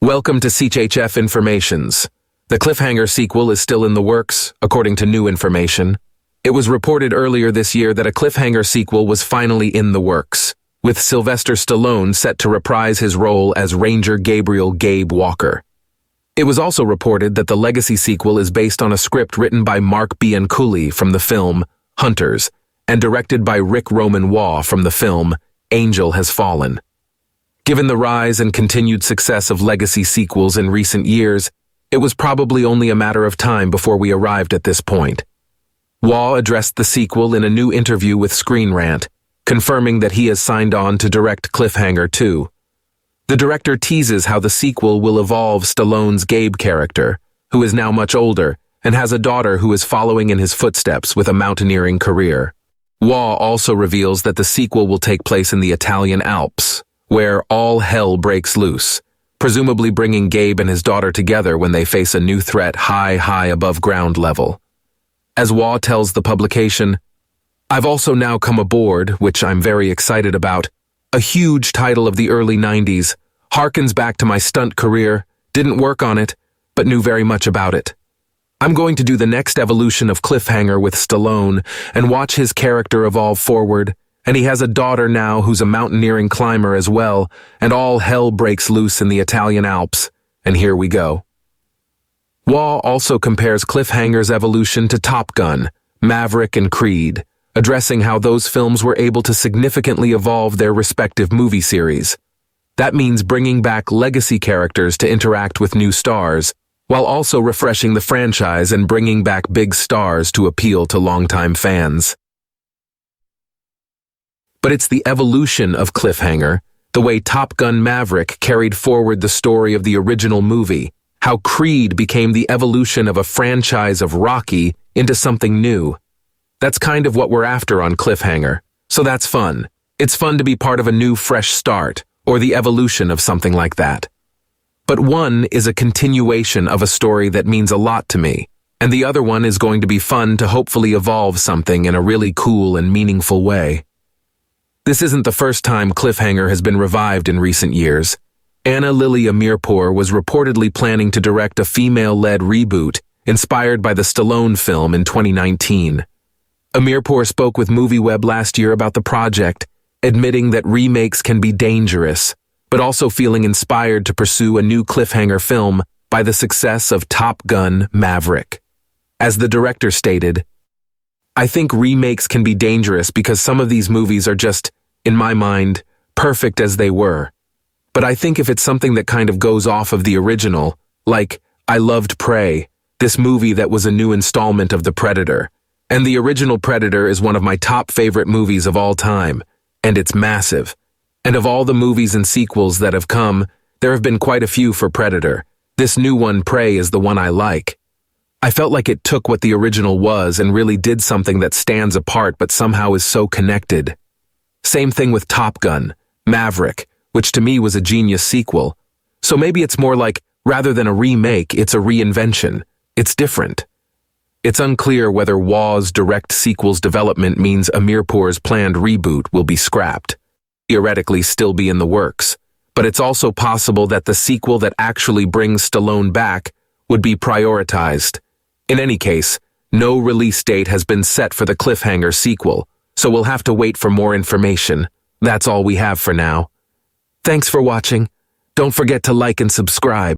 Welcome to CHF Informations. The Cliffhanger sequel is still in the works, according to new information. It was reported earlier this year that a Cliffhanger sequel was finally in the works, with Sylvester Stallone set to reprise his role as Ranger Gabriel Gabe Walker. It was also reported that the Legacy sequel is based on a script written by Mark Bianculli from the film Hunters and directed by Ric Roman Waugh from the film Angel Has Fallen. Given the rise and continued success of Legacy sequels in recent years, it was probably only a matter of time before we arrived at this point. Waugh addressed the sequel in a new interview with Screen Rant, confirming that he has signed on to direct Cliffhanger 2. The director teases how the sequel will evolve Stallone's Gabe character, who is now much older and has a daughter who is following in his footsteps with a mountaineering career. Waugh also reveals that the sequel will take place in the Italian Alps, where all hell breaks loose, presumably bringing Gabe and his daughter together when they face a new threat high above ground level. As Waugh tells the publication, "I've also now come aboard, which I'm very excited about, a huge title of the early 90s, harkens back to my stunt career, didn't work on it, but knew very much about it. I'm going to do the next evolution of Cliffhanger with Stallone and watch his character evolve forward, and he has a daughter now who's a mountaineering climber as well, and all hell breaks loose in the Italian Alps, and here we go." Waugh also compares Cliffhanger's evolution to Top Gun, Maverick, and Creed, addressing how those films were able to significantly evolve their respective movie series. That means bringing back legacy characters to interact with new stars, while also refreshing the franchise and bringing back big stars to appeal to longtime fans. But it's the evolution of Cliffhanger, the way Top Gun Maverick carried forward the story of the original movie, how Creed became the evolution of a franchise of Rocky into something new. That's kind of what we're after on Cliffhanger, so that's fun. It's fun to be part of a new fresh start, or the evolution of something like that. But one is a continuation of a story that means a lot to me, and the other one is going to be fun to hopefully evolve something in a really cool and meaningful way. This isn't the first time Cliffhanger has been revived in recent years. Anna Lily Amirpour was reportedly planning to direct a female-led reboot inspired by the Stallone film in 2019. Amirpour spoke with MovieWeb last year about the project, admitting that remakes can be dangerous, but also feeling inspired to pursue a new Cliffhanger film by the success of Top Gun Maverick. As the director stated, "I think remakes can be dangerous because some of these movies are just, in my mind, perfect as they were. But I think if it's something that kind of goes off of the original, like I loved Prey, this movie that was a new installment of The Predator, and the original Predator is one of my top favorite movies of all time, and it's massive. And of all the movies and sequels that have come, there have been quite a few for Predator. This new one, Prey, is the one I like. I felt like it took what the original was and really did something that stands apart but somehow is so connected. Same thing with Top Gun, Maverick, which to me was a genius sequel. So maybe it's more like, rather than a remake, it's a reinvention. It's different." It's unclear whether Waugh's direct sequel's development means Amirpour's planned reboot will be scrapped. Theoretically still be in the works, but it's also possible that the sequel that actually brings Stallone back would be prioritized. In any case, no release date has been set for the Cliffhanger sequel, so we'll have to wait for more information. That's all we have for now. Thanks for watching. Don't forget to like and subscribe.